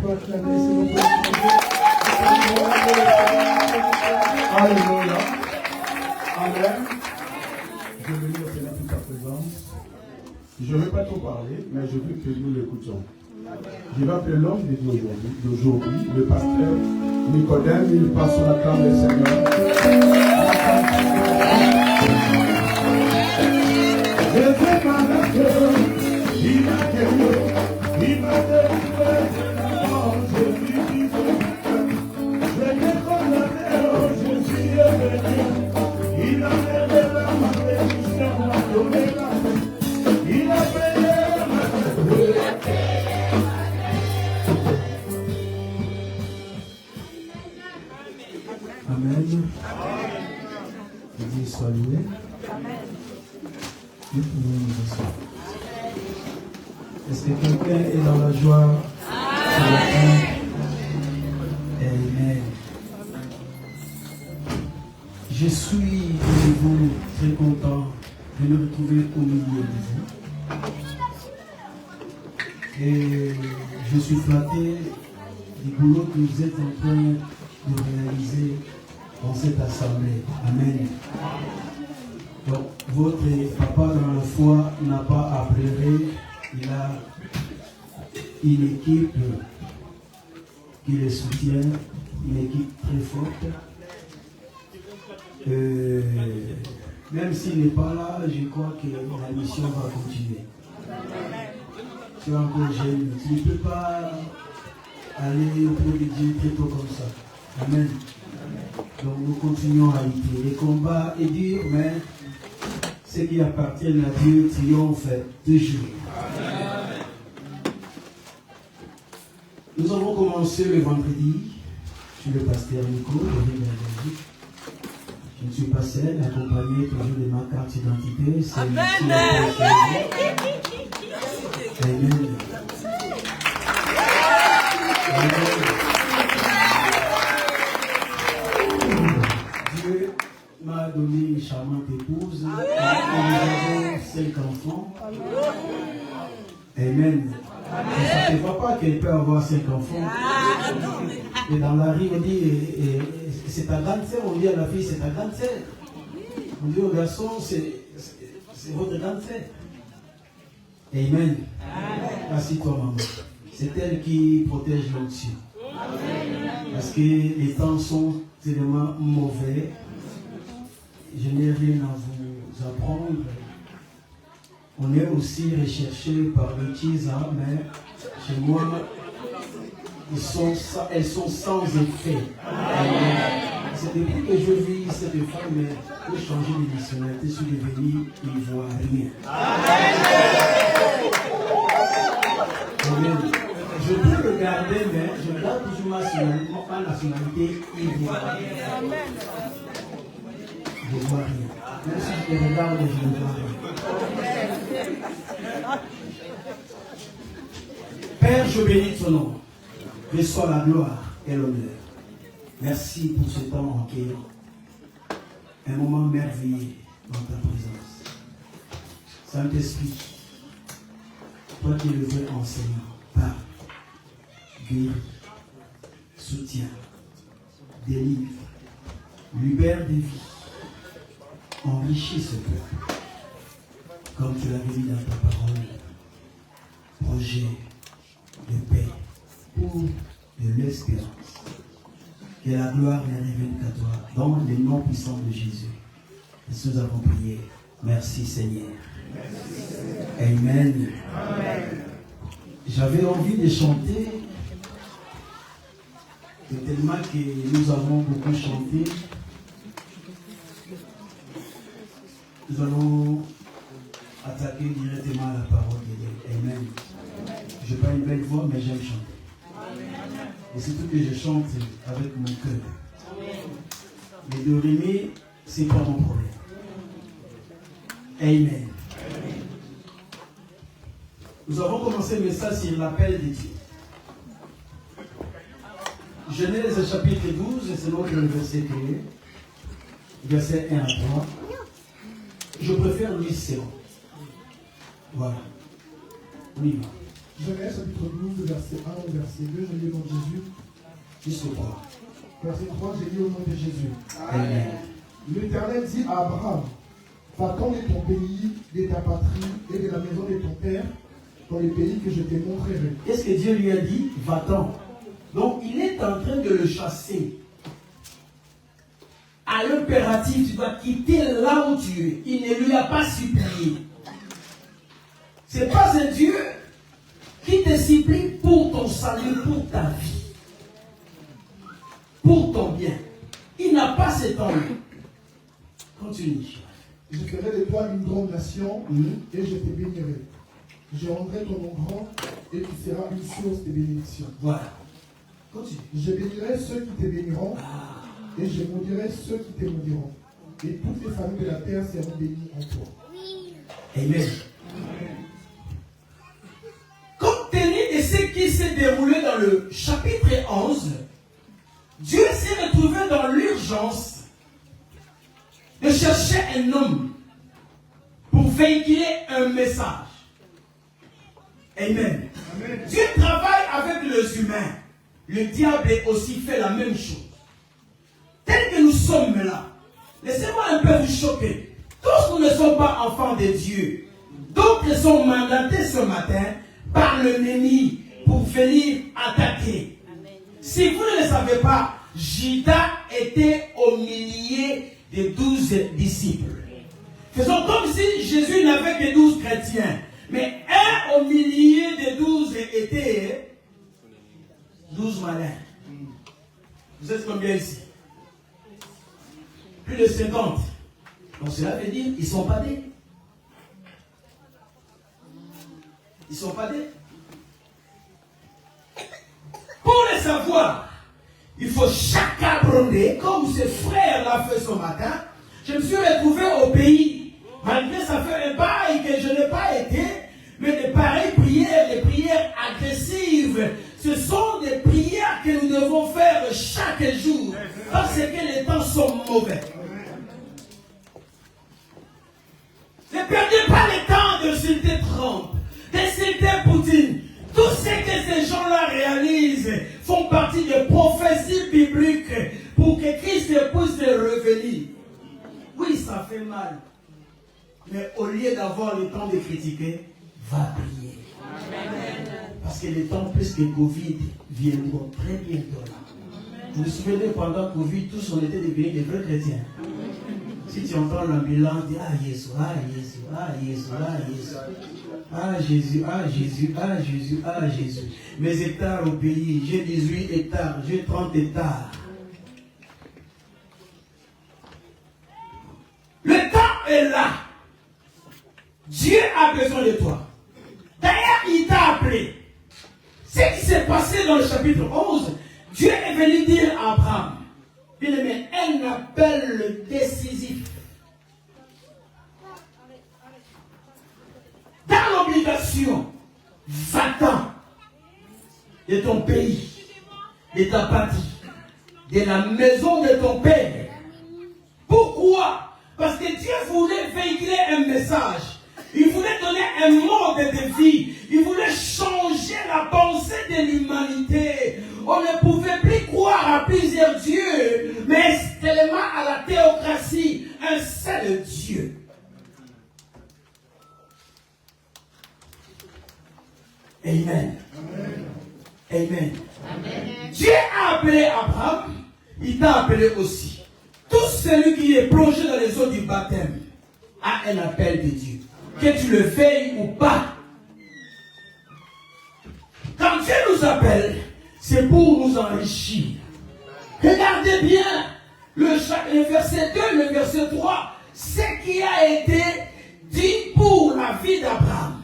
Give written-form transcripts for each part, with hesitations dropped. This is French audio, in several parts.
peut acclamer, si vous pouvez Alléluia. Amen. Je veux dire cela toute ta présence. Je ne vais pas trop parler, mais je veux que nous l'écoutions. Je vais appeler l'homme de Dieu d'aujourd'hui, le pasteur Nicodème, il passe sur la table du Seigneur. J'étais malade, il m'a guéri, il m'a délivré, je lui dis je l'ai condamné, Jésus est venu, il a levé la malédiction, m'a donné la paix, il a payé ma dette. Amen. Dieu soit loué. Nous pouvons nous asseoir. Est-ce que quelqu'un est dans la joie ce matin? Amen. Je suis de nouveau très content de me retrouver au milieu de vous. Et je suis flatté du boulot que vous êtes en train de réaliser dans cette assemblée. Amen. Donc, votre papa dans la foi n'a pas à pleurer. Il a une équipe qui le soutient, une équipe très forte. Même s'il n'est pas là, je crois que la mission va continuer. Tu es encore jeune, tu ne peux pas aller auprès de Dieu très tôt comme ça. Amen. Donc nous continuons à lutter. Les combats est dur, mais ceux qui appartiennent à Dieu triomphent toujours. Amen. Nous avons commencé le vendredi. Je suis le pasteur Nico, de Belgique. Je ne suis pas seul, accompagné toujours de ma carte d'identité. C'est Amen. Amen. Dieu m'a donné une charmante épouse. Nous avons 5 enfants. Amen. Je ne savais pas qu'elle peut avoir 5 enfants. Et dans la rue, on dit, c'est ta grande sœur. On dit à la fille, c'est ta grande sœur. On dit au garçon, c'est votre grande sœur. Amen. Assis-toi, maman. C'est elle qui protège l'onction. Parce que les temps sont tellement mauvais. Je n'ai rien à vous apprendre. On est aussi recherché par le TISA, mais chez moi, elles sont sans effet. C'est depuis que je vis cette femme, mais pour changer de nationalité, je suis devenu ivoirien. Je peux le garder, mais je garde toujours ma nationalité ivoirienne. Je ne vois rien. Même si je te regarde, je ne vois rien. Père, je bénis ton nom. Reçois la gloire et l'honneur. Merci pour ce temps accueillant. Un moment merveilleux dans ta présence. Saint-Esprit, toi qui es le vrai enseignant, parle, guéris, soutiens, délivre, libère des vies, enrichis ce peuple, comme tu l'avais dit dans ta parole, projet de paix pour de l'espérance. Que la gloire ne revienne qu'à toi, dans le nom puissant de Jésus. Et nous avons prié. Merci Seigneur. Amen. Amen. J'avais envie de chanter, tellement que nous avons beaucoup chanté. Nous allons attaquer directement à la parole de Dieu. Amen. Je n'ai pas une belle voix, mais j'aime chanter. Et surtout que je chante avec mon cœur. Mais de rimer, ce n'est pas mon problème. Amen. Nous avons commencé le message sur l'appel de Dieu. Genèse chapitre 12, c'est notre verset 1, verset 1 à 3. Je préfère lire c'est bon. Voilà. On y va. Genèse chapitre 12, verset 1 au verset 2, je lis au nom de Jésus. Jusqu'au 3. Verset 3, je lis au nom de Jésus. Amen. L'Éternel dit à Abraham, va-t'en de ton pays, de ta patrie et de la maison de ton père, dans les pays que je te montrerai. Qu'est-ce que Dieu lui a dit? Va-t'en. Donc il est en train de le chasser. À l'impératif, tu dois quitter là où tu es. Il ne lui a pas supplié. Ce n'est pas un Dieu qui te supplie pour ton salut, pour ta vie, pour ton bien. Il n'a pas ce temps-là. Continue. Je ferai de toi une grande nation et je te bénirai. Je rendrai ton nom grand et tu seras une source de bénédiction. Voilà. Continue. Je bénirai ceux qui te béniront et je maudirai ceux qui te maudiront. Et toutes les familles de la terre seront bénies en toi. Amen. Compte tenu de ce qui s'est déroulé dans le chapitre 11, Dieu s'est retrouvé dans l'urgence de chercher un homme pour véhiculer un message. Amen. Amen. Dieu travaille avec les humains. Le diable aussi fait la même chose. Tel que nous sommes là, laissez-moi un peu vous choquer. Tous nous ne sommes pas enfants de Dieu. D'autres sont mandatés ce matin par l'ennemi pour venir attaquer. Amen. Si vous ne le savez pas, Judas était au milieu des 12 disciples. Faisons comme si Jésus n'avait que 12 chrétiens. Mais un au milieu des 12 était 12 malins. Vous êtes combien ici? Plus de 50. Donc cela veut dire qu'ils ne sont pas des. Ils ne sont pas des. Pour le savoir, il faut chacun prendre, comme ce frère l'a fait ce matin. Je me suis retrouvé au pays, malgré ça fait un bail que je n'ai pas été, mais de pareilles prières, des prières agressives, ce sont des prières que nous devons faire chaque jour, parce que les temps sont mauvais. Ne perdez pas le temps d'insulter Trump, d'insulter Poutine. Tout ce que ces gens-là réalisent font partie des prophéties bibliques pour que Christ puisse revenir. Oui, ça fait mal. Mais au lieu d'avoir le temps de critiquer, va prier. Amen. Parce que les temps plus que Covid viendront très bientôt là. Vous vous souvenez, pendant Covid, tous on était devenus des vrais chrétiens. Si tu entends l'ambulance, dis ah Jésus, ah Jésus, ah Jésus, ah Jésus. Ah Jésus, ah Jésus, ah Jésus, ah Jésus. Mes hectares au pays, j'ai 18 hectares, j'ai 30 hectares. Le temps est là. Dieu a besoin de toi. D'ailleurs, il t'a appelé. Ce qui s'est passé dans le chapitre 11, Dieu est venu dire à Abraham, bien aimé, un appel décisif. Dans l'obligation, va-t'en de ton pays, de ta patrie, de la maison de ton père. Pourquoi? Parce que Dieu voulait véhiculer un message. Il voulait donner un mode de vie. Il voulait changer la pensée de l'humanité. On ne pouvait plus croire à plusieurs dieux, mais tellement à la théocratie, un seul Dieu. Amen. Amen. Amen. Amen. Dieu a appelé Abraham, il t'a appelé aussi. Tout celui qui est plongé dans les eaux du baptême a un appel de Dieu. Que tu le veuilles ou pas. Quand Dieu nous appelle, c'est pour nous enrichir. Regardez bien le verset 2, le verset 3, ce qui a été dit pour la vie d'Abraham.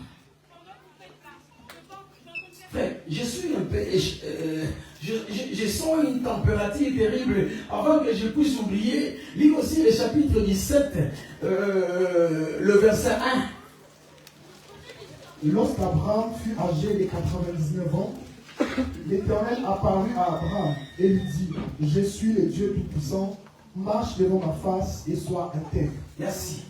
Je suis un peu... Je sens une température terrible. Avant que je puisse oublier, lis aussi le chapitre 17, le verset 1. Lorsqu'Abraham fut âgé de 99 ans, l'Éternel apparut à Abraham et lui dit, je suis le Dieu Tout-Puissant, marche devant ma face et sois intègre. Merci.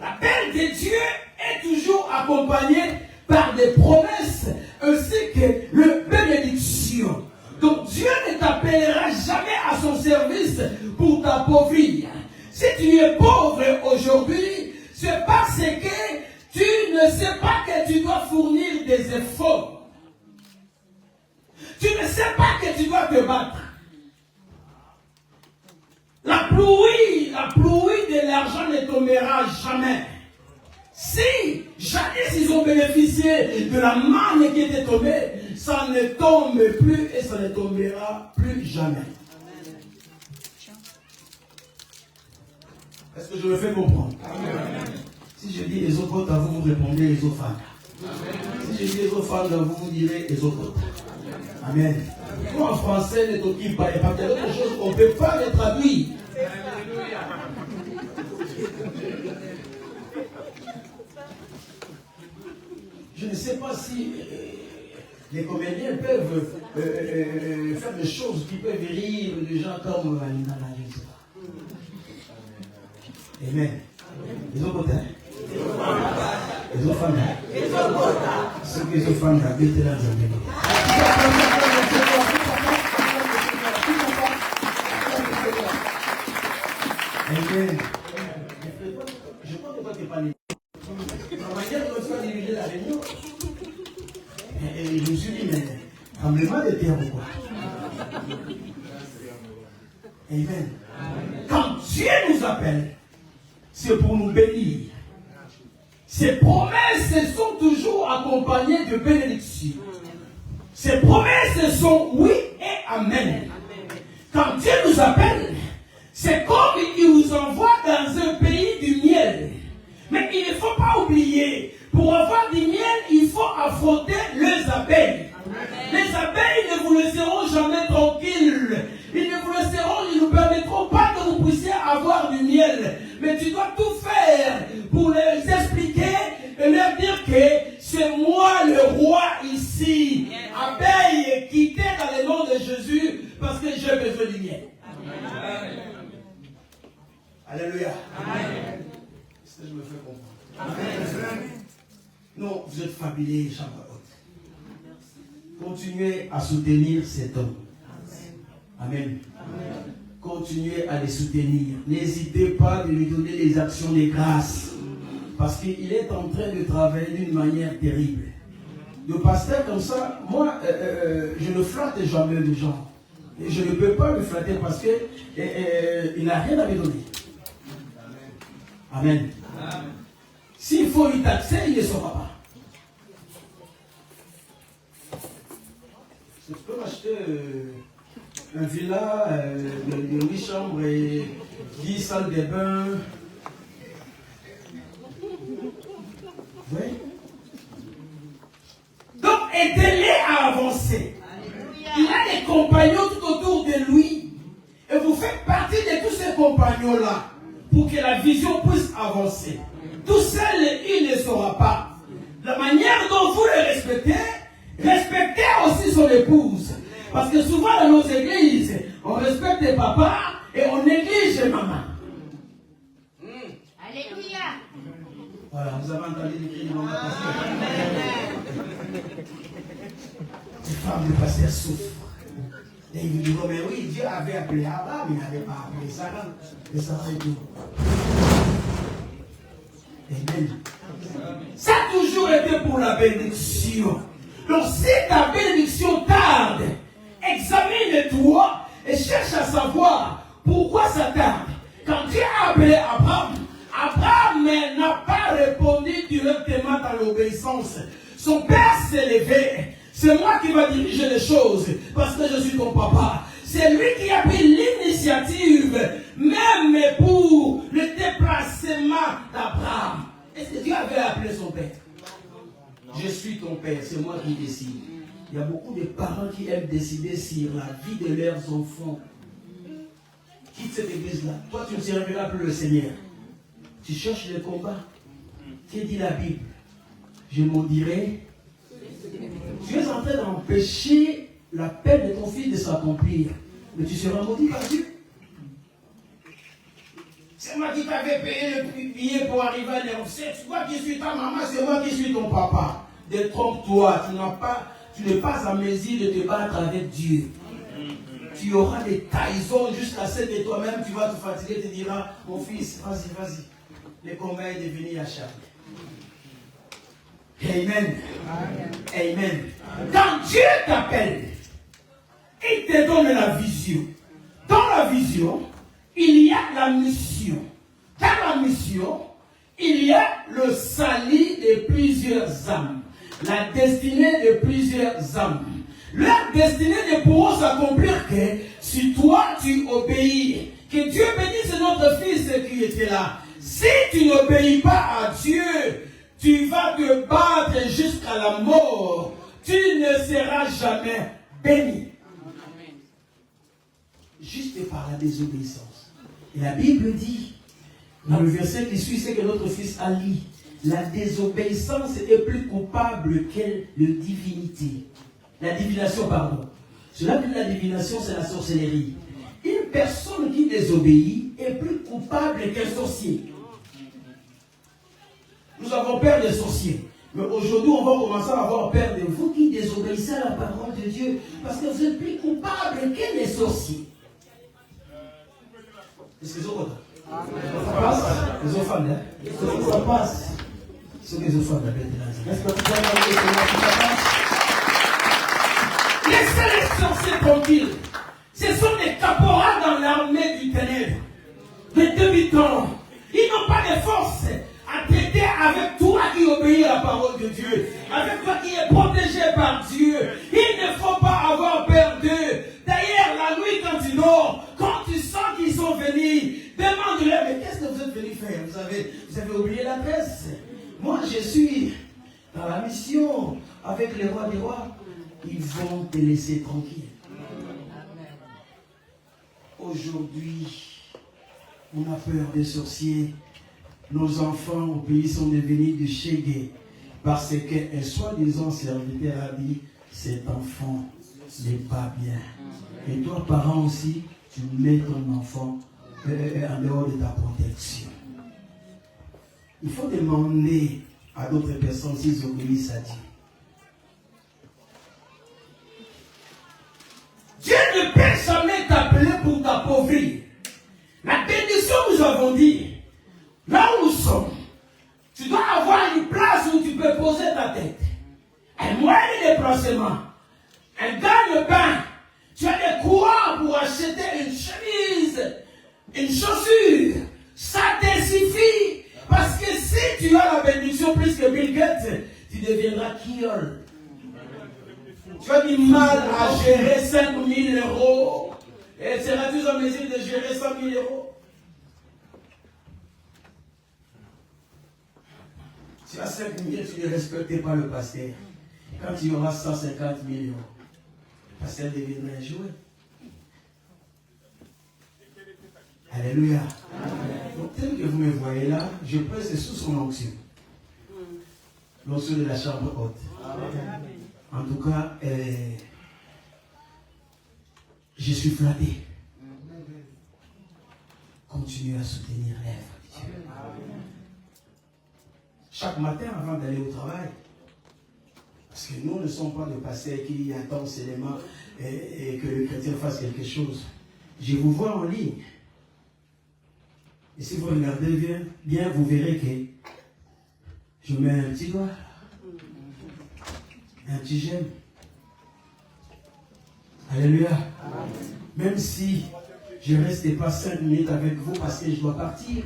L'appel de Dieu est toujours accompagné par des promesses ainsi que le bénédiction. Donc Dieu ne t'appellera jamais à son service pour t'appauvrir. Si tu es pauvre aujourd'hui, c'est parce que tu ne sais pas que tu dois fournir des efforts. Tu ne sais pas que tu dois te battre. La pluie de l'argent ne tombera jamais. Si jadis ils ont bénéficié de la manne qui était tombée, ça ne tombe plus et ça ne tombera plus jamais. Est-ce que je me fais comprendre? Amen. Si je dis les autres à vous, vous répondez les autres femmes. Si je dis les autres femmes, vous direz les autres. Amen. Moi en français, ne t'occupe pas. Et pas d'autre chose, on ne peut pas les traduire. Je ne sais pas si les comédiens peuvent faire des choses qui peuvent rire des gens comme Nana, je ne sais pas. Amen. Les autres côtés. Les autres femmes. Ceux qui sont femmes d'habiter là, Amen. Je crois que toi tu n'es pas libre. La manière dont tu vas diriger la réunion, et je me suis dit, mais tremblement de terre ou quoi? Amen. Quand Dieu nous appelle, c'est pour nous bénir. Ces promesses sont toujours accompagnées de bénédictions. Ces promesses sont oui et amen. Quand Dieu nous appelle, c'est comme il nous envoie dans un pays du miel. Mais il ne faut pas oublier, pour avoir du miel, il faut affronter les abeilles. Les abeilles ne vous laisseront jamais tranquilles. Ils ne vous laisseront, ils ne nous permettront pas que vous puissiez avoir du miel. Mais tu dois tout faire pour les expliquer et leur dire que c'est moi le roi ici. Abeilles, quittez dans le nom de Jésus parce que j'ai besoin du miel. Amen. Alléluia. Amen. Est-ce que je me fais comprendre? Amen. Non, vous êtes fabulés, chambre haute. Continuez à soutenir cet homme. Amen. Amen. Continuez à les soutenir. N'hésitez pas de lui donner les actions de grâce. Parce qu'il est en train de travailler d'une manière terrible. Le pasteur comme ça, moi, je ne flatte jamais les gens. Et je ne peux pas le flatter parce qu'il n'a rien à me donner. Amen. Amen. S'il faut lui taxer, il ne saura pas. Tu peux m'acheter un villa de 8 chambres et 10 salles de bain. Oui. Donc, aidez-les à avancer. Il a des compagnons tout autour de lui. Et vous faites partie de tous ces compagnons-là pour que la vision puisse avancer. Tout seul, il ne saura pas. La manière dont vous le respectez, respectez aussi son épouse. Parce que souvent dans nos églises, on respecte les papas et on néglige les mamans. Alléluia. Voilà, vous avez entendu les cris de maman pasteur. Les femmes du pasteur souffrent. Et ils vous diront, mais oui, Dieu avait appelé Abraham, il n'avait pas appelé Sarah. Et Sarah et tout. Amen. Ça a toujours été pour la bénédiction. Donc si ta bénédiction tarde, examine-toi et cherche à savoir pourquoi ça tarde. Quand Dieu a appelé Abraham, Abraham n'a pas répondu directement dans l'obéissance. Son père s'est levé. C'est moi qui va diriger les choses parce que je suis ton papa. C'est lui qui a pris l'initiative même pour le déplacement d'Abraham. Est-ce que Dieu avait appelé son père? Je suis ton père, c'est moi qui décide. Il y a beaucoup de parents qui aiment décider sur la vie de leurs enfants. Quitte cette église-là. Toi, tu ne serviras plus le Seigneur. Tu cherches le combat. Qu'est-ce que dit la Bible? Je maudirai. Tu es en train d'empêcher la peine de ton fils de s'accomplir. Mais tu seras maudit par Dieu. C'est moi qui t'avais payé le billet pour arriver à l'enfer. C'est toi qui suis ta maman, c'est moi qui suis ton papa. détrompe-toi. Tu n'es pas en mesure de te battre avec Dieu. Tu auras des taisons jusqu'à ce que toi-même tu vas te fatiguer, tu diras, mon fils, vas-y. Le combat est devenu acharné. Amen. Amen. Quand Dieu t'appelle, il te donne la vision. Dans la vision, il y a la mission. Dans la mission, il y a le salut de plusieurs âmes. La destinée de plusieurs âmes. Leur destinée ne pourra s'accomplir que si toi tu obéis. Que Dieu bénisse notre fils qui était là. Si tu n'obéis pas à Dieu, tu vas te battre jusqu'à la mort. Tu ne seras jamais béni. Juste par la désobéissance. Et la Bible dit, dans le verset qui suit, c'est que notre fils a dit, la désobéissance est plus coupable que la divinité. La divination, pardon. Cela dit, la divination, c'est la sorcellerie. Une personne qui désobéit est plus coupable qu'un sorcier. Nous avons peur des sorciers. Mais aujourd'hui, on va commencer à avoir peur de vous qui désobéissez à la parole de Dieu. Parce que vous êtes plus coupable que les sorciers. Est-ce que ça passe? Les enfants, hein? Ça passe. Ce que les enfants d'appellent de Est-ce que tu ça passe? Laissez les sorciers tranquilles. Ce sont des caporaux dans l'armée du ténèbre. Des débutants. Ils n'ont pas de force à traiter avec toi qui obéis à la parole de Dieu. Avec toi qui es protégé par Dieu. Il ne faut pas avoir peur d'eux. D'ailleurs, la nuit quand tu dors, quand tu sens qu'ils sont venus, demande-leur, mais qu'est-ce que vous êtes venus faire? Vous avez oublié l'adresse. Moi, je suis dans la mission avec les rois des rois. Ils vont te laisser tranquille. Aujourd'hui, on a peur des sorciers. Nos enfants au pays sont devenus du chégué parce qu'un soi-disant serviteur a dit, cet enfant n'est pas bien. Et toi, parent aussi, tu mets ton enfant en dehors de ta protection. Il faut demander à d'autres personnes s'ils obéissent à Dieu. Dieu ne peut jamais t'appeler pour t'appauvrir. La bénédiction, nous avons dit, là où nous sommes, tu dois avoir une place où tu peux poser ta tête. Un moyen de déplacement, un gagne-pain. Tu as des courants pour acheter une chemise, une chaussure. Ça te suffit. Parce que si tu as la bénédiction plus que Bill Gates, tu deviendras kiol. Tu as du mal à gérer 5 000 euros. Et seras-tu en mesure de gérer 100 000 euros? Tu as 5 000, tu ne respectes pas le pasteur. Quand il y aura 150 000 euros, le pasteur deviendra un jouet. Alléluia. Donc, tel que vous me voyez là, je presse sous son onction. L'onction de la chambre haute. En tout cas, je suis flatté. Continuez à soutenir l'œuvre de Dieu. Chaque matin avant d'aller au travail, parce que nous ne sommes pas des pasteurs qui attendent seulement et que le chrétien fasse quelque chose. Je vous vois en ligne. Et si vous regardez bien, vous verrez que je mets un petit doigt, un petit j'aime. Alléluia. Amen. Même si je ne reste pas 5 minutes avec vous parce que je dois partir,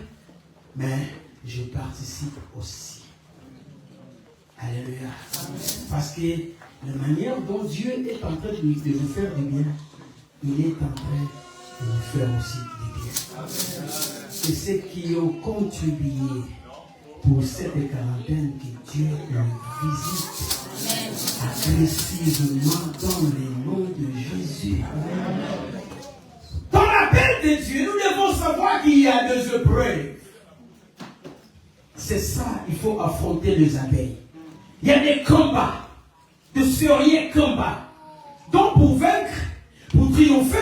mais je participe aussi. Alléluia. Amen. Parce que la manière dont Dieu est en train de vous faire du bien, il est en train de vous faire aussi du bien. Amen. C'est ceux qui ont contribué pour cette quarantaine que Dieu le visite agressivement dans le nom de Jésus. Amen. Dans l'appel de Dieu, nous devons savoir qu'il y a des épreuves. C'est ça, il faut affronter les abeilles. Il y a des combats, de sérieux combats. Donc pour vaincre, pour triompher,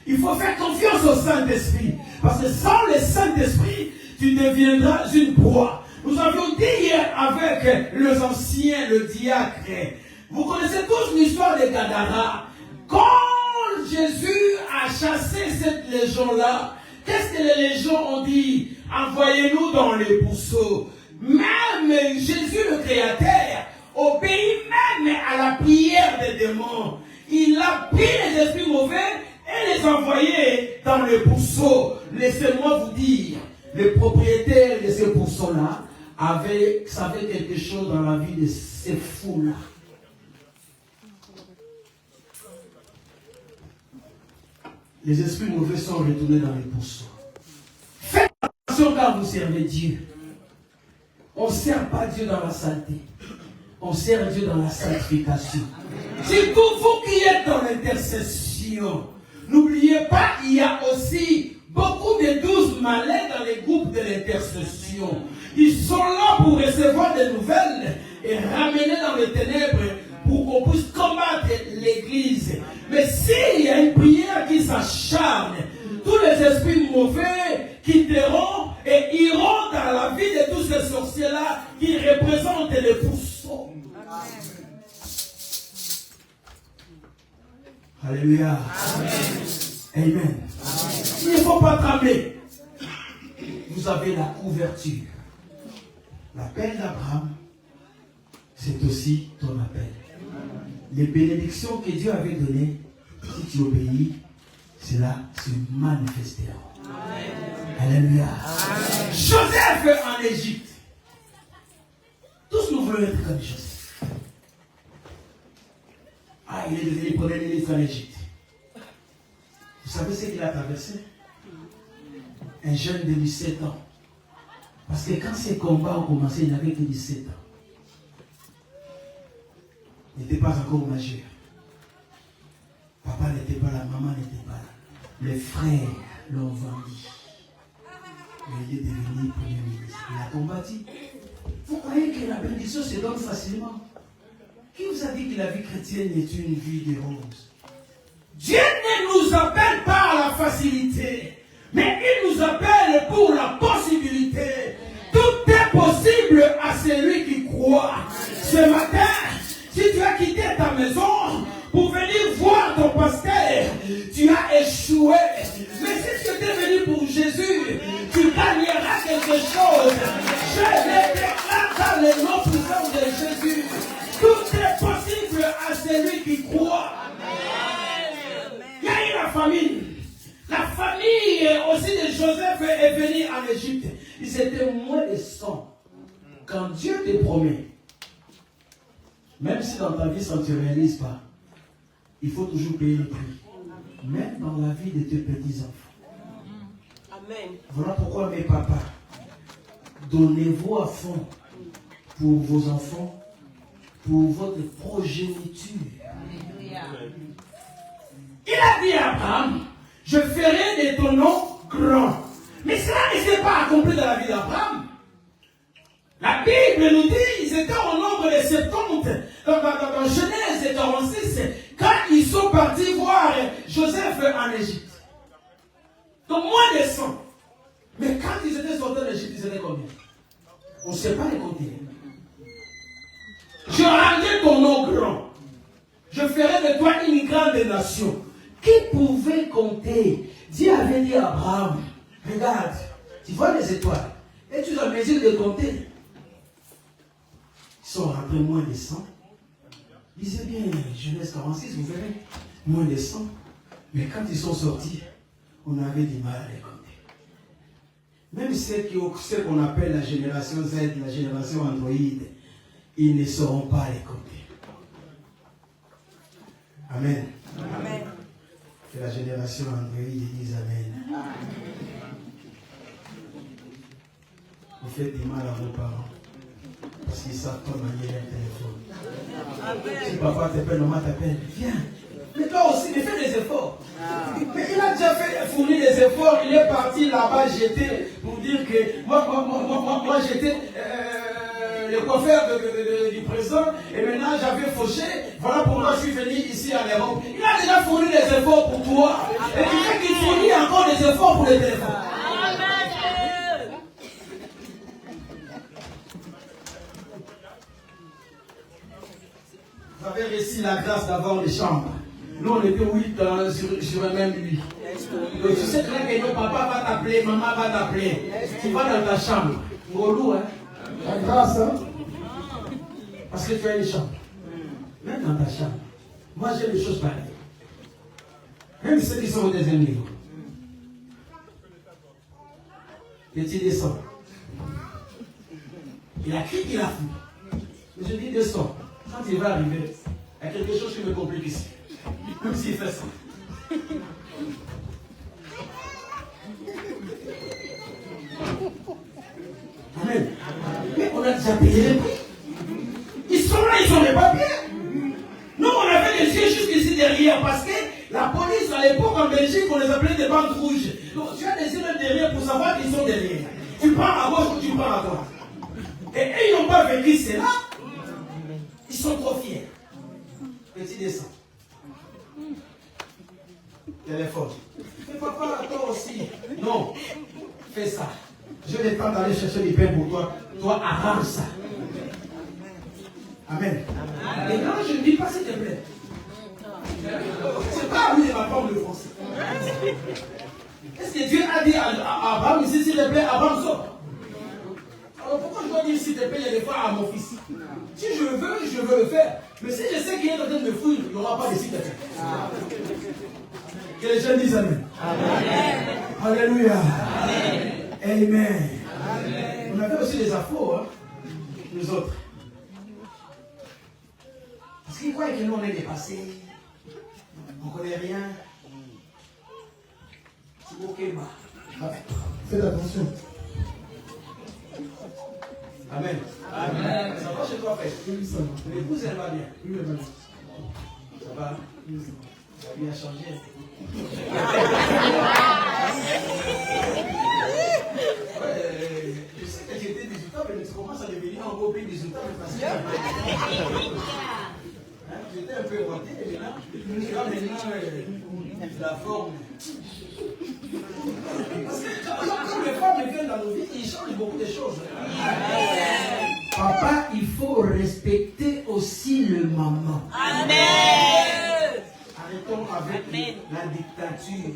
il faut faire confiance au Saint-Esprit. Parce que sans le Saint-Esprit, tu deviendras une proie. Nous nous avions dit hier avec les anciens, le diacre, vous connaissez tous l'histoire des Gadara. Quand Jésus a chassé cette légion-là, qu'est-ce que les légions ont dit? Envoyez-nous dans les bourseaux. Même Jésus le Créateur obéit même à la prière des démons. Il a pris les esprits mauvais et les envoyait dans les bourseaux. Laissez-moi vous dire, le propriétaire de ces bourseaux-là savait quelque chose dans la vie de ces fous-là. Les esprits mauvais sont retournés dans les bourseaux. Faites attention quand vous servez Dieu. On ne sert pas Dieu dans la saleté. On sert Dieu dans la sanctification. Surtout vous qui êtes dans l'intercession. N'oubliez pas, il y a aussi beaucoup de douces malins dans les groupes de l'intercession. Ils sont là pour recevoir des nouvelles et ramener dans les ténèbres pour qu'on puisse combattre l'église. Mais s'il y a une prière qui s'acharne, tous les esprits mauvais quitteront et iront dans la vie de tous ces sorciers-là qui représentent les bourseaux. Alléluia. Amen. Amen. Il ne faut pas trembler. Vous avez la couverture. L'appel d'Abraham, c'est aussi ton appel. Les bénédictions que Dieu avait données, si tu obéis, cela se manifestera. Alléluia. Amen. Joseph en Égypte. Tous nous voulons être comme Joseph. Ah, il est devenu premier ministre en Égypte. Vous savez ce qu'il a traversé? Un jeune de 17 ans. Parce que quand ces combats ont commencé, il n'avait que 17 ans. Il n'était pas encore majeur. Papa n'était pas là, maman n'était pas là. Les frères l'ont vendu. Mais il est devenu premier ministre. Il a combattu. Vous croyez que la bénédiction se donne facilement? Qui vous a dit que la vie chrétienne est une vie de roses? Dieu ne nous appelle pas à la facilité, mais il nous appelle pour la possibilité. Tout est possible à celui qui croit. Ce matin, si tu as quitté ta maison pour venir voir ton pasteur, tu as échoué. Mais si tu es venu pour Jésus, tu gagneras quelque chose. Je le déclare dans le nom puissant de Jésus. Tout est possible à celui qui croit. Il y a eu la famine. La famille aussi de Joseph est venue en Égypte. Ils étaient moins de 100. Quand Dieu te promet, même si dans ta vie ça ne te réalise pas, il faut toujours payer le prix. Même dans la vie de tes petits-enfants. Amen. Voilà pourquoi mes papas, donnez-vous à fond pour vos enfants, pour votre progéniture. Il a dit à Abraham, je ferai de ton nom grand. Mais cela ne s'est pas accompli dans la vie d'Abraham. La Bible nous dit, ils étaient au nombre de 70. Dans Genèse 46, quand ils sont partis voir Joseph en Égypte. Donc moins de 100. Mais quand ils étaient sortis d'Égypte, ils étaient combien? On ne sait pas les compter. Je rendrai ton nom grand. Je ferai de toi une grande nation. Qui pouvait compter? Dieu avait dit à Abraham, regarde, tu vois les étoiles, et tu as mesure de compter. Ils sont rentrés moins de 100. Lisez bien Genèse 46, vous verrez. Moins de 100. Mais quand ils sont sortis, on avait du mal à les compter. Même ceux qu'on appelle la génération Z, la génération Android, ils ne sauront pas les compter. Amen. Amen. Que la génération Android dise Amen. Vous faites du mal à vos parents. Parce qu'ils savent pas manier leur téléphone. Si papa t'appelle, maman t'appelle, viens. Mais toi aussi, mais fais des efforts. Mais il a déjà fourni des efforts. Il est parti là-bas, j'étais pour dire que moi j'étais le coiffeur du président et maintenant j'avais fauché. Voilà pourquoi je suis venu ici à l'Europe. Il a déjà fourni des efforts pour toi. Et tu sais qu'il fournit encore des efforts pour les téléphones. Vous avez reçu la grâce d'avoir des chambres. Nous, on était 8 sur un même lit. Donc, tu sais très bien que papa va t'appeler, maman va t'appeler. Tu vas dans ta chambre. Molou, hein? La grâce, hein? Parce que tu as une chambre. Même dans ta chambre. Moi, j'ai des choses pareilles. Même ceux qui sont au deuxième niveau. Et tu descends. Il a crié, il a fui. Je dis descends. Quand il va arriver, il y a quelque chose qui me complique ici. Comme s'il fait ça. Amen. Mais on a déjà payé les prix. Ils sont là, ils ont les papiers. Nous, on avait les yeux juste ici derrière parce que la police, à l'époque en Belgique, on les appelait des bandes rouges. Donc, tu as des yeux même derrière pour savoir qu'ils sont derrière. Tu prends à gauche ou tu prends à droite. Et eux, ils n'ont pas vécu cela. Ils sont trop fiers. Petit descend. Téléphone. Mais papa, toi aussi. Non. Fais ça. Je n'ai pas d'aller chercher les pains pour toi. Toi, arrange ça. Amen. Amen. Et non, je ne dis pas s'il te plaît. C'est pas à lui de m'apprendre le français. Est-ce que Dieu a dit à Abraham ici, s'il te plaît, Abraham sort? Alors pourquoi je dois dire s'il te plaît, il y a des fois à mon fils? Si je veux le faire. Mais si je sais qu'il est en train de me fouiller, il n'y aura pas de s'il te plaît. Que les gens disent Amen. Amen. Alléluia. Amen. Amen. Amen. On avait aussi des afros, hein, nous autres. Parce qu'ils croient que nous on est dépassés. On ne connaît rien. C'est ok, Faites attention. Amen. Amen. Ça va chez toi, frère? Oui, ça va. L'épouse, elle va bien. Oui, elle va bien. Ça va? Oui, ça va bien changer. Je sais que j'étais 18 ans, mais tu commences à devenir un beau pays 18 ans, parce que j'étais un peu roté, mais là maintenant, la forme. Parce que quand les femmes viennent dans nos vies, ils changent beaucoup de choses. Papa, il faut respecter aussi le maman. Amen. Arrêtons avec la dictature.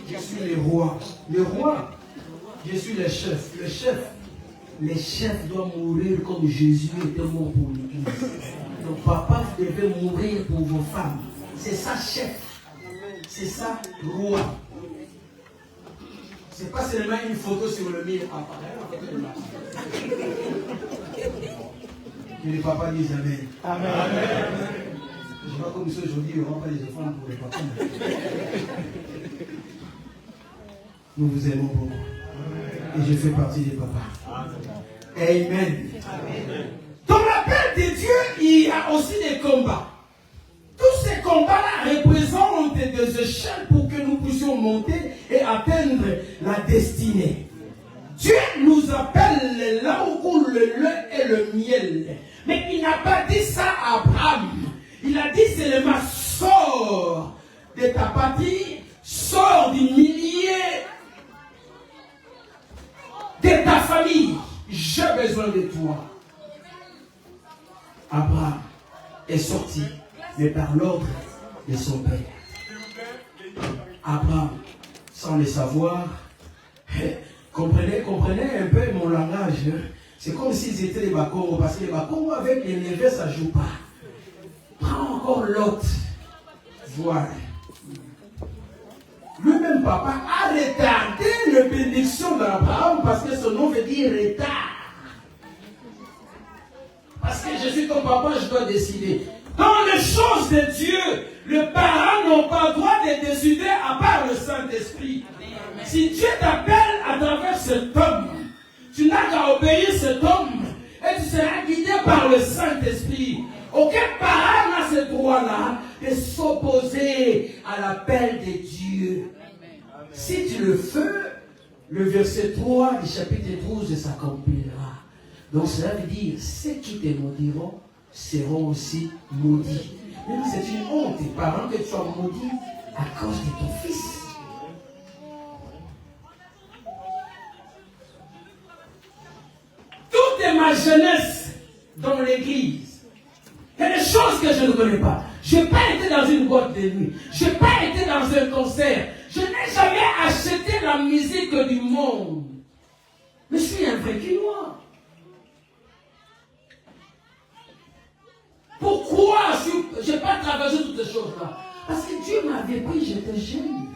Je suis le roi. Le roi, je suis le chef. Le chef, les chefs doivent mourir comme Jésus était mort pour l'Église. Donc papa, vous devez mourir pour vos femmes. C'est ça, chef. C'est ça, roi. C'est pas seulement une photo sur le mur. Que les papas disent Amen. Amen. Je ne sais pas comme ça aujourd'hui, il n'y aura pas les offrandes pour les papas. Nous vous aimons beaucoup. Et je fais partie des papas. Amen. Dans l'appel de Dieu, il y a aussi des combats. Tous ces combats-là représentent des échelles pour que nous puissions monter et atteindre la destinée. Dieu nous appelle là où coule le lait et le miel. Mais il n'a pas dit ça à Abraham. Il a dit seulement sors de ta patrie, sors du milieu de ta famille. J'ai besoin de toi. Abraham est sorti, mais par l'ordre de son père. Abraham, sans le savoir, comprenez un peu mon langage. C'est comme s'ils étaient les Bakongo, parce que les Bakongo avec les neveux, ça ne joue pas. Prends encore l'autre. Voilà. Lui-même, papa, a retardé la bénédiction d'Abraham parce que son nom veut dire retard. Parce que je suis ton papa, je dois décider. Dans les choses de Dieu, les parents n'ont pas le droit de décider à part le Saint-Esprit. Si Dieu t'appelle à travers cet homme, tu n'as qu'à obéir cet homme et tu seras guidé par le Saint-Esprit. Aucun parent n'a ce droit-là de s'opposer à l'appel de Dieu. Si tu le fais, le verset 3 du chapitre 12 s'accomplira. Donc cela veut dire, ceux qui te maudiront seront aussi maudits. Même c'est une honte, tes parents, que tu sois maudit à cause de ton fils. Toute ma jeunesse dans l'église, il y a des choses choses que je ne connais pas. Je n'ai pas été dans une boîte de nuit. Je n'ai pas été dans un concert. Je n'ai jamais acheté la musique du monde. Mais je suis un vrai Quinois. Pourquoi je n'ai pas traversé toutes ces choses-là? Parce que Dieu m'avait pris, j'étais jeune.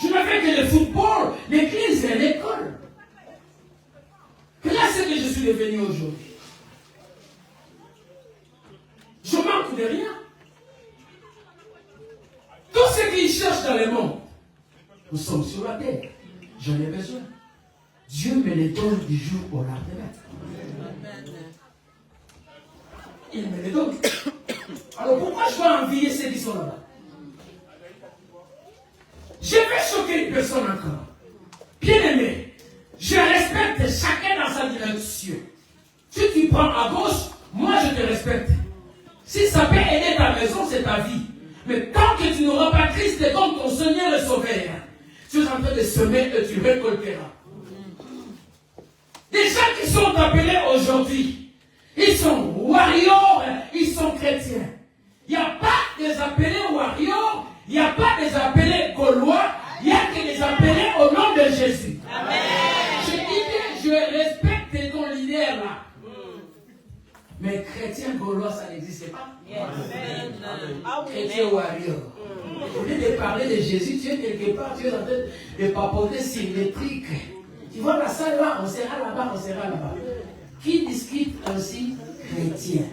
Je n'avais que le football, l'église et l'école. Et là, c'est que je suis devenu aujourd'hui. Je manque de rien. Tout ce qu'ils cherchent dans le monde, nous sommes sur la terre. J'en ai besoin. Dieu me les donne du jour au lendemain. Il me les donne. Alors pourquoi je dois envier ceux qui sont là-bas? Je vais choquer une personne encore. Bien aimé, je respecte chacun dans sa direction. Si tu prends à gauche, moi je te respecte. Si ça peut aider ta maison, c'est ta vie. Mais tant que tu n'auras pas Christ comme ton Seigneur et Sauveur, tu es en train de semer et tu récolteras. Les gens qui sont appelés aujourd'hui, ils sont warriors, ils sont chrétiens. Il n'y a pas des appelés warriors, il n'y a pas des appelés gaulois, il n'y a que des appelés au nom de Jésus. Amen. Je dis que je respecte ton leader là. Mais chrétien gaulois, ça n'existe pas. Chrétien warrior. Au lieu de parler de Jésus, tu es quelque part, tu es en train de papoter symétrique. Tu vois la salle là, on sera là-bas, on sera là-bas. Qui discute ainsi? Chrétien.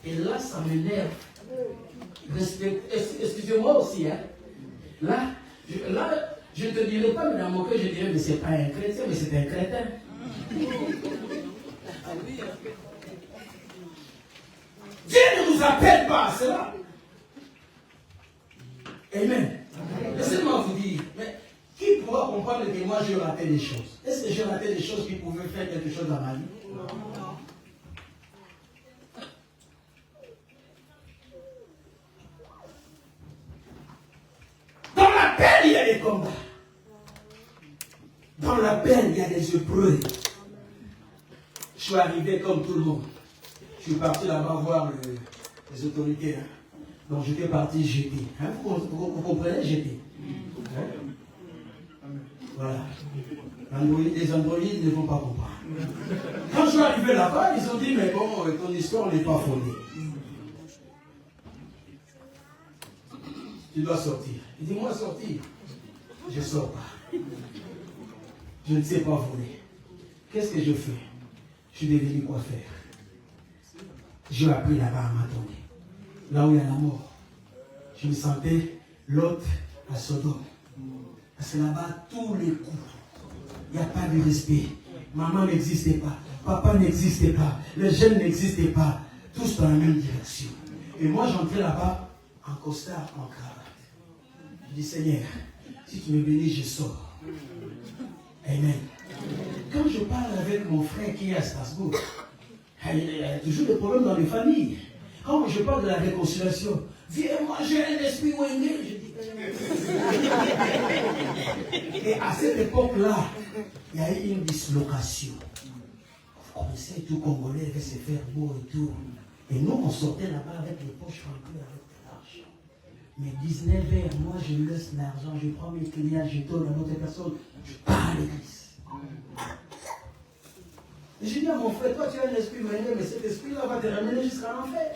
Et là, ça m'énerve. Excusez-moi aussi, hein. Là, je ne te dirai pas, mais dans mon cœur, je dirais, mais c'est pas un chrétien, mais c'est un crétin. Dieu ne nous appelle pas à cela. Amen. Laissez-moi vous dire, mais qui pourra comprendre que moi j'ai raté des choses? Est-ce que j'ai raté des choses qui pouvaient faire quelque chose dans ma vie? Non. Dans la peine, il y a des combats. Dans la peine, il y a des épreuves. Je suis arrivé comme tout le monde. Je suis parti là-bas voir les autorités. Hein. Donc j'étais parti jeter. Hein, vous comprenez, jeter. Hein? Voilà. Les androïdes ne vont pas comprendre. Quand je suis arrivé là-bas, ils ont dit, mais bon, ton histoire n'est pas fondée. Tu dois sortir. Il dit, moi sortir. Je ne sors pas. Je ne sais pas voler. Qu'est-ce que je fais? Je suis devenu coiffeur. J'ai appris là-bas à m'attendre. Là où il y a la mort. Je me sentais l'hôte à Sodome. Parce que là-bas, tous les coups, il n'y a pas de respect. Maman n'existait pas. Papa n'existait pas. Les jeunes n'existaient pas. Tous dans la même direction. Et moi, j'entrais là-bas en costard, en cravate. Je dis, Seigneur, si tu me bénis, je sors. Amen. Quand je parle avec mon frère qui est à Strasbourg, il y a toujours des problèmes dans les familles. Quand je parle de la réconciliation, viens, moi j'ai un esprit ouéné. Je dis, et à cette époque-là, il y a eu une dislocation. Vous connaissez, tout Congolais devait se faire beau et tout. Et nous, on sortait là-bas avec les poches remplies avec de l'argent. Mais 19h, moi je laisse l'argent, je prends mes clients, je donne à l'autre personne, je pars à l'église. Et je dis à mon frère, toi tu as un esprit manié, mais cet esprit-là va te ramener jusqu'à l'enfer.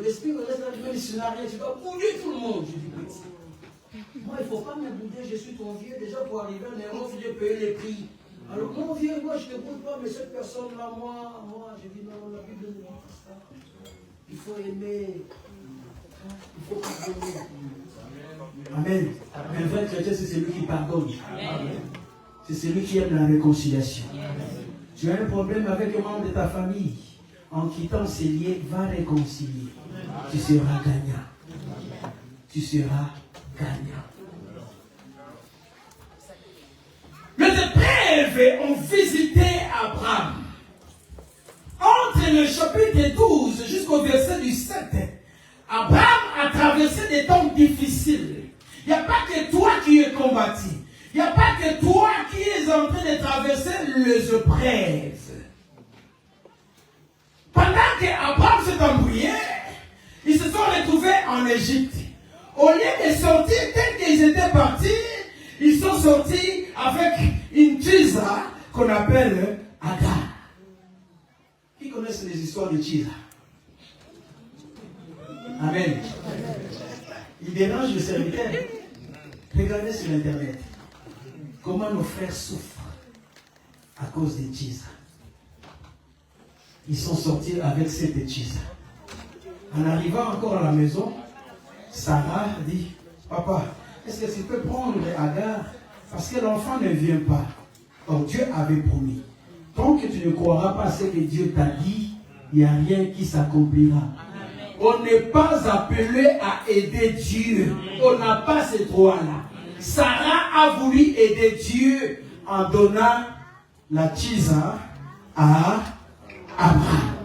L'esprit me laisse la missionnaire, tu dois bouder tout le monde. Je dis, petit. Moi, il ne faut pas me bouder, je suis ton vieux. Déjà pour arriver à Néron, je dois payer les prix. Alors mon vieux, moi je ne te boude pas, mais cette personne-là, moi, je dis non, la Bible ne dit pas ça. Il faut aimer. Il faut pardonner. Amen. Un vrai chrétien, c'est celui qui pardonne. C'est celui qui aime la réconciliation. Tu as un problème avec un membre de ta famille. En quittant ces liens, va réconcilier. Tu seras gagnant. Tu seras gagnant. Les épreuves ont visité Abraham. Entre le chapitre 12 jusqu'au verset du 7, Abraham a traversé des temps difficiles. Il n'y a pas que toi qui es combattu. Il n'y a pas que toi qui es en train de traverser les épreuves. Pendant qu'Abraham s'est embrouillé, ils se sont retrouvés en Égypte. Au lieu de sortir tel qu'ils étaient partis, ils sont sortis avec une tisa qu'on appelle Agar. Qui connaissent les histoires de tisa? Amen. Il dérange le serviteur. Regardez sur Internet comment nos frères souffrent à cause des tisa. Ils sont sortis avec cette tisa. En arrivant encore à la maison, Sarah dit, papa, est-ce que tu peux prendre Agar? Parce que l'enfant ne vient pas. Donc Dieu avait promis. Tant que tu ne croiras pas à ce que Dieu t'a dit, il n'y a rien qui s'accomplira. On n'est pas appelé à aider Dieu. On n'a pas ce droit-là. Sarah a voulu aider Dieu en donnant la tisa à Abraham.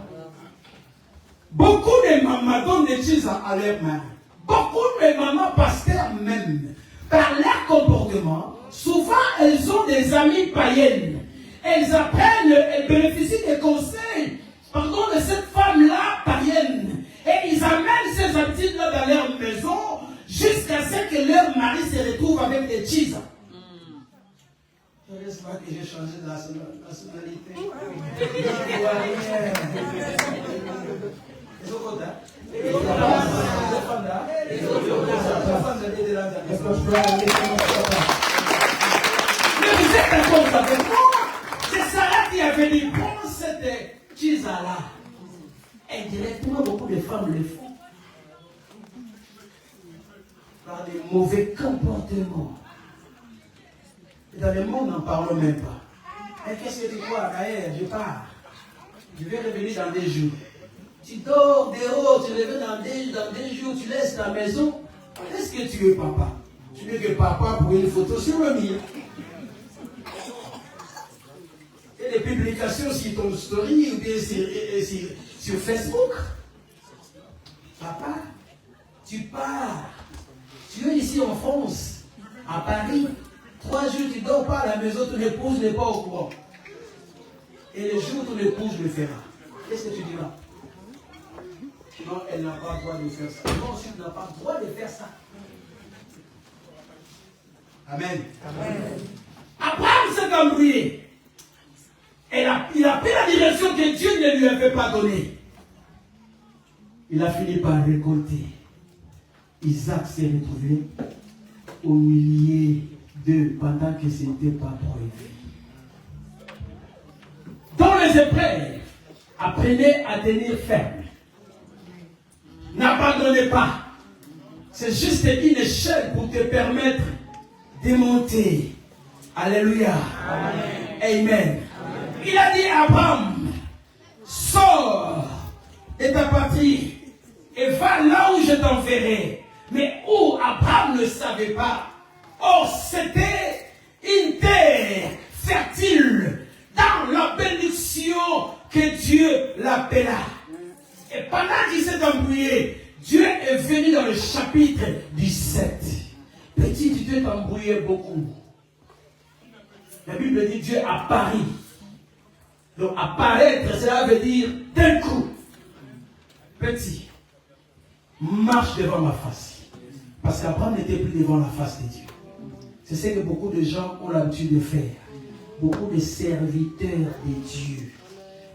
Beaucoup de mamans donnent des tisa à leur mère. Beaucoup de mamans pasteurs même, par leur comportement, souvent elles ont des amies païennes. Elles apprennent, elles bénéficient des conseils, de cette femme-là païenne. Et ils amènent ces habitudes-là dans leur maison jusqu'à ce que leur mari se retrouve avec des tisa. Je ne sais pas que j'ai changé de nationalité. Mais vous êtes d'accord avec moi? C'est Sarah qui avait dit, prends cette tisa-là. Indirectement, beaucoup de femmes le font. Par des mauvais comportements. Et dans le monde, n'en parlons même pas. Et qu'est-ce que tu crois? D'ailleurs, je pars. Je vais revenir dans des jours. Tu dors dehors, tu reviens dans des jours, tu laisses ta maison. Est-ce que tu es papa? Tu veux que papa pour une photo sur le mur. Et les publications sur ton story ou bien sur Facebook. Papa, tu pars. Tu es ici en France, à Paris. 3 jours, tu ne dors pas à la maison, ton épouse n'est pas au courant. Et le jour où ton épouse le fera, qu'est-ce que tu diras? Non, elle n'a pas le droit de faire ça. Non, tu n'as pas le droit de faire ça. Amen. Amen. Abraham s'est embrouillé. Il a pris la direction que Dieu ne lui avait pas donnée. Il a fini par récolter. Isaac s'est retrouvé au milieu d'eux pendant que ce n'était pas prévu. Dans les épreuves, apprenez à tenir ferme. N'abandonnez pas. C'est juste une échelle pour te permettre de monter. Alléluia. Amen. Amen. Il a dit à Abraham, sors de ta patrie et va là où je t'enverrai. Mais où Abraham ne savait pas. Or, c'était une terre fertile dans la bénédiction que Dieu l'appela. Et pendant qu'il s'est embrouillé, Dieu est venu dans le chapitre 17. Petit, tu t'es embrouillé beaucoup. La Bible dit Dieu apparaît. Donc apparaître, cela veut dire d'un coup. Petit, marche devant ma face. Parce qu'Abraham n'était plus devant la face de Dieu. C'est ce que beaucoup de gens ont l'habitude de faire. Beaucoup de serviteurs de Dieu.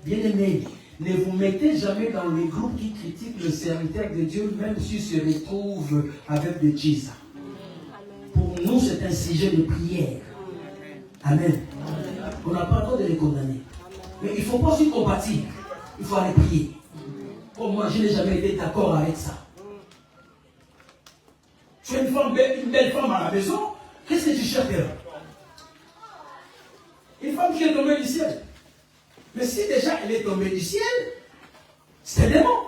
Bien-aimés, ne vous mettez jamais dans les groupes qui critiquent le serviteur de Dieu, même s'il se retrouve avec des tisa. Pour nous, c'est un sujet de prière. Amen. On n'a pas le droit de les condamner. Mais il ne faut pas aussi compatir. Il faut aller prier. Pour moi, je n'ai jamais été d'accord avec ça. Tu es une belle femme à la maison, qu'est-ce que tu cherches là? Une femme qui est tombée du ciel. Mais si déjà elle est tombée du ciel, c'est un démon.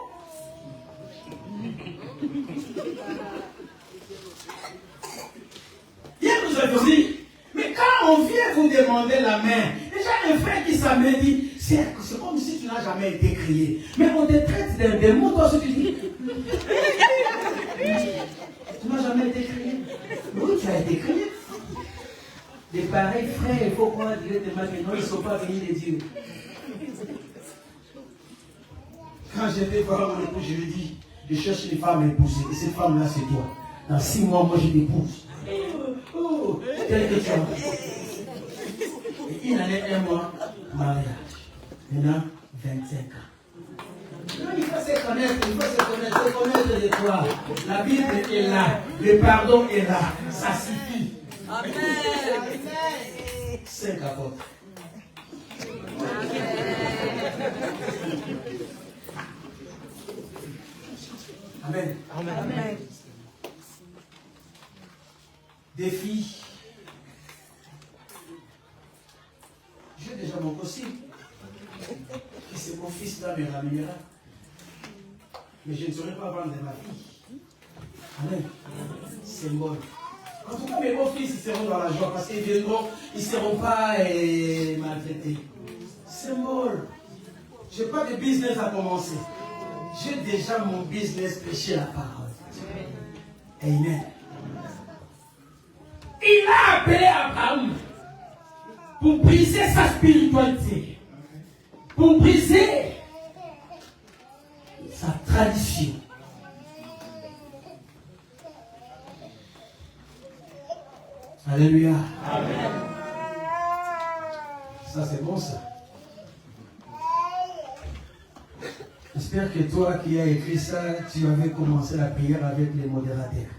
Hier nous avons dit, mais quand on vient vous demander la main, déjà un frère qui s'amène dit, c'est comme si tu n'as jamais été crié. Mais on te traite d'un démon, toi ce que tu dis. Tu n'as jamais été crié. Oui, tu as été crié. Des pareils frères, il faut croire directement que non, ils ne sont pas venus de Dieu. Quand j'étais voir mon épouse, je lui ai dit, je cherche une femme à épouser. Et cette femme-là, c'est toi. Dans 6 mois, moi, je t'épouse. Oh, quel que tu as. Et il en est 1 mois, mariage. Maintenant, 25 ans. Non, il faut se connaître, se connaître de toi. La Bible est là, le pardon est là, ça suffit. Amen. 5 apôtres. Amen. Amen. Amen. Défi. J'ai déjà mon possible. Et c'est mon fils là me ramènera. Mais je ne saurais pas vendre ma fille. Amen. Symbole. En tout cas, mes beaux fils, ils seront dans la joie parce qu'ils viendront, ils ne seront pas maltraités. Symbole. Je n'ai pas de business à commencer. J'ai déjà mon business, prêcher la parole. Amen. Il a appelé Abraham pour briser sa spiritualité, pour briser sa tradition. Alléluia. Amen. Ça c'est bon ça. J'espère que toi qui as écrit ça, tu avais commencé la prière avec les modérateurs.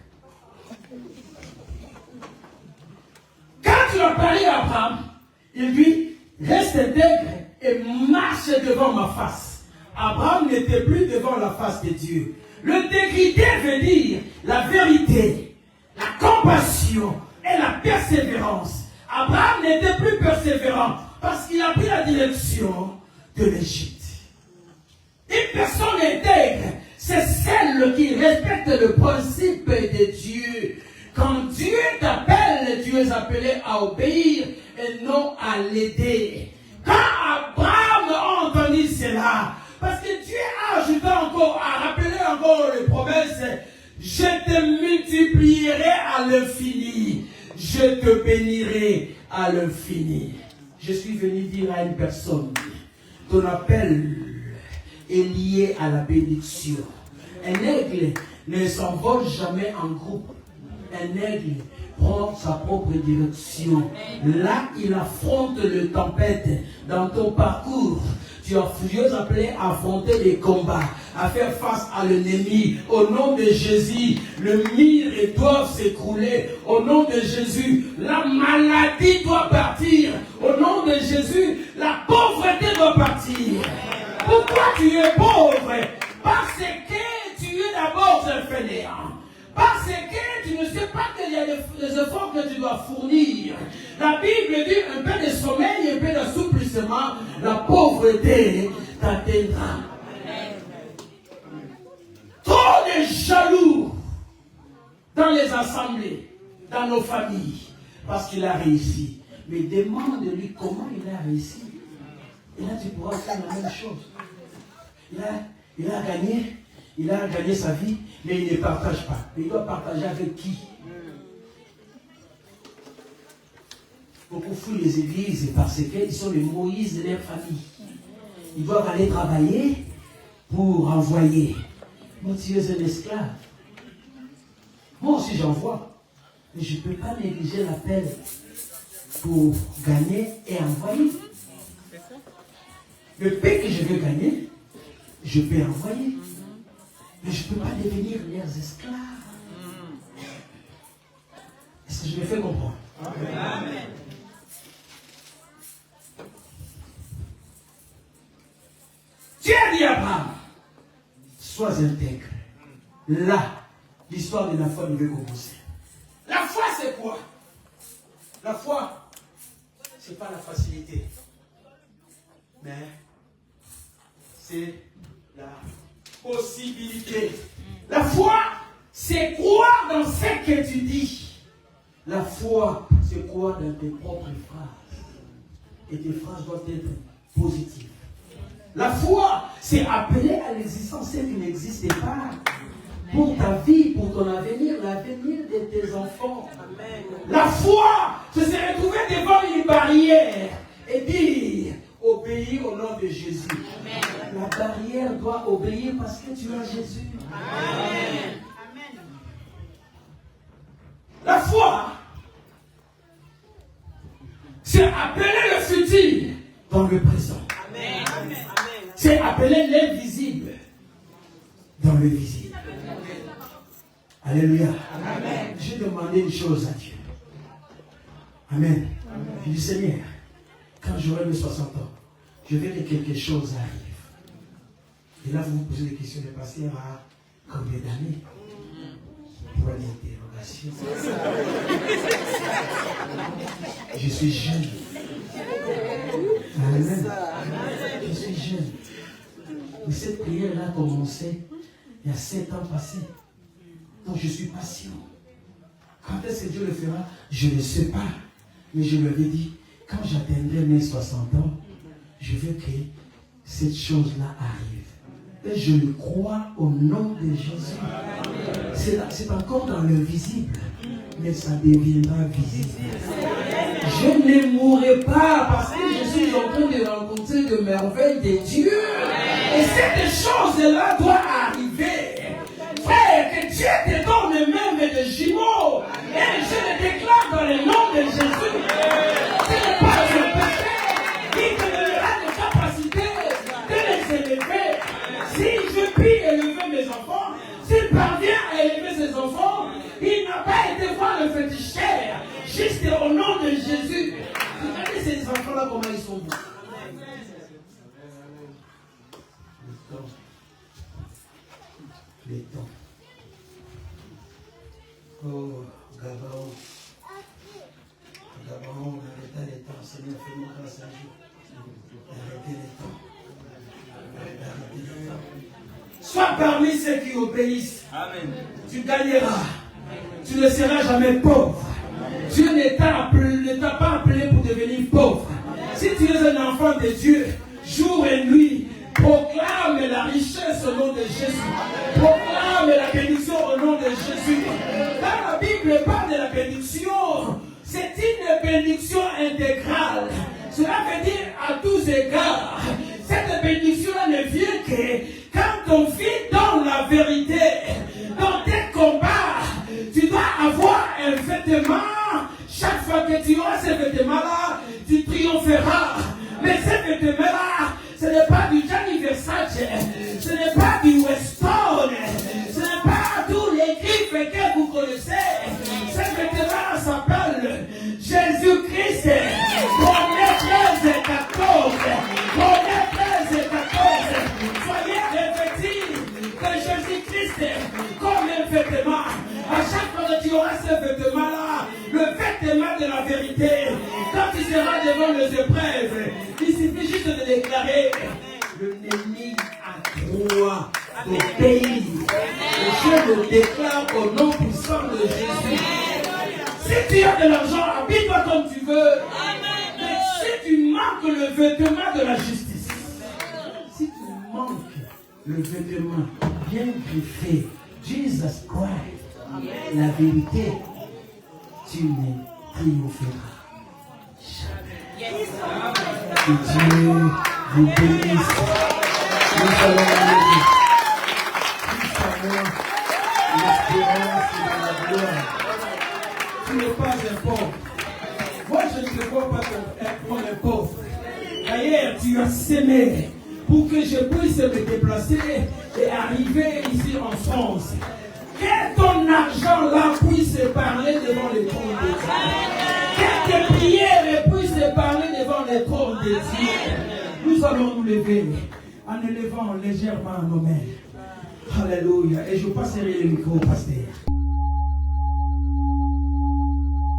Quand tu as parlé à Abraham, il dit, reste intègre et marche devant ma face. Abraham n'était plus devant la face de Dieu. L'intégrité veut dire la vérité, la compassion et la persévérance. Abraham n'était plus persévérant parce qu'il a pris la direction de l'Égypte. Une personne intègre, c'est celle qui respecte le principe de Dieu. Quand Dieu t'appelle, tu es appelé à obéir et non à l'aider. Quand Abraham a entendu cela, parce que Dieu a ajouté encore, a rappelé encore les promesses, je te multiplierai à l'infini, je te bénirai à l'infini. Je suis venu dire à une personne, ton appel est lié à la bénédiction. Un aigle ne s'envole jamais en groupe. Un aigle prend sa propre direction. Là, il affronte les tempêtes. Dans ton parcours, tu es appelé à affronter les combats, à faire face à l'ennemi. Au nom de Jésus, le mur doit s'écrouler. Au nom de Jésus, la maladie doit partir. Au nom de Jésus, la pauvreté doit partir. Pourquoi tu es pauvre? Parce que tu es d'abord un fainéant. Parce que tu ne sais pas qu'il y a des efforts que tu dois fournir. La Bible dit un peu de sommeil, un peu d'assouplissement, la pauvreté t'atteindra. Trop de jaloux dans les assemblées, dans nos familles, parce qu'il a réussi. Mais demande-lui comment il a réussi. Et là, tu pourras faire la même chose. Il a gagné sa vie, mais il ne partage pas. Mais il doit partager avec qui? Beaucoup fouillent les églises parce qu'ils sont les Moïse de leur famille. Ils doivent aller travailler pour envoyer. Moi, tu es un esclave. Moi aussi, j'envoie. Mais je ne peux pas négliger l'appel pour gagner et envoyer. Le paix que je veux gagner, je peux envoyer. Mais je ne peux pas devenir leurs esclaves. Est-ce que je me fais comprendre? Amen. Dieu a dit à Abraham, sois intègre. Là, l'histoire de la foi devait commencer. La foi, c'est quoi? La foi, ce n'est pas la facilité. Mais c'est la possibilité. La foi, c'est croire dans ce que tu dis. La foi, c'est croire dans tes propres phrases. Et tes phrases doivent être positives. La foi, c'est appeler à l'existence ce qui n'existe pas. Pour ta vie, pour ton avenir, l'avenir de tes enfants. Amen. La foi, c'est se retrouver devant une barrière et dire, obéir obéir au nom de Jésus. Amen. La barrière doit obéir parce que tu as Jésus. Amen. La foi, c'est appeler le futur dans le présent. Amen. C'est appeler l'invisible dans le visible. Alléluia. Amen. J'ai demandé une chose à Dieu. Amen. Je dis, Seigneur, quand j'aurai mes 60 ans, je veux que quelque chose arrive. Et là, vous vous posez des questions. Le pasteur a combien d'années? Pour l'interrogation. Je suis jeune. Amen. Je suis jeune. Mais cette prière-là a commencé il y a 7 ans passés. Donc je suis patient. Quand est-ce que Dieu le fera? Je ne sais pas. Mais je lui avais dit, quand j'atteindrai mes 60 ans, je veux que cette chose-là arrive. Et je le crois au nom de Jésus. C'est encore dans l'invisible, mais ça deviendra visible. Je ne mourrai pas parce que je suis en train de rencontrer de merveilles de Dieu. Et cette chose-là doit arriver. Frère, que Dieu te donne même des jumeaux. Et je le déclare dans le nom de Jésus. Ce n'est pas un péché. Il te donnera des capacités de les élever. Si je puis élever mes enfants, s'il parvient à élever ses enfants, il n'a pas été voir le féticheur. Juste au nom de Jésus. Regardez ces enfants-là, comment ils sont beaux. Les temps. Oh, Gabon. Gabon, arrêtez les temps. Seigneur, fais-moi grâce à Dieu. Arrêtez les temps. Arrêtez les temps. Sois parmi ceux qui obéissent. Amen. Tu gagneras. Tu ne seras jamais pauvre. Dieu ne t'a pas appelé pour devenir pauvre. Si tu es un enfant de Dieu, jour et nuit, proclame la richesse au nom de Jésus. Proclame la bénédiction au nom de Jésus. Quand la Bible parle de la bénédiction, c'est une bénédiction intégrale. Cela veut dire à tous égards. Cette bénédiction-là ne vient que quand on vit dans la vérité, dans tes combats. Tu dois avoir un vêtement. Chaque fois que tu auras ce vêtement-là, tu triompheras. Mais ce vêtement-là, ce n'est pas du Gianni Versace, ce n'est pas du Weston, ce n'est pas tous les griffes que vous connaissez. Ce vêtement s'appelle Jésus-Christ. Romains 13 et 14. Romains 13 et 14. Soyez revêtis de Jésus-Christ comme un vêtement. À chaque fois que tu auras ce vêtement-là, le vêtement de la vérité, quand tu seras devant les épreuves, il suffit juste de déclarer l'ennemi a droit au pays. Et je le déclare au nom puissant de Jésus. Si tu as de l'argent, habille-toi comme tu veux. Mais si tu manques le vêtement de la justice, si tu manques le vêtement bien griffé, Jesus Christ, la vérité, tu ne triompheras jamais. Que Dieu vous bénisse. Nous allons aller l'espérance et la gloire. Tu n'es pas un pauvre. Moi, je ne te vois pas comme un pauvre. D'ailleurs, tu as sémé pour que je puisse me déplacer et arriver ici en France. Que ton argent là puisse parler devant les trônes de Dieu. Que tes prières puissent parler devant les trônes de Dieu. Nous allons nous lever en élevant légèrement nos mains. Alléluia. Et je passerai le micro au pasteur.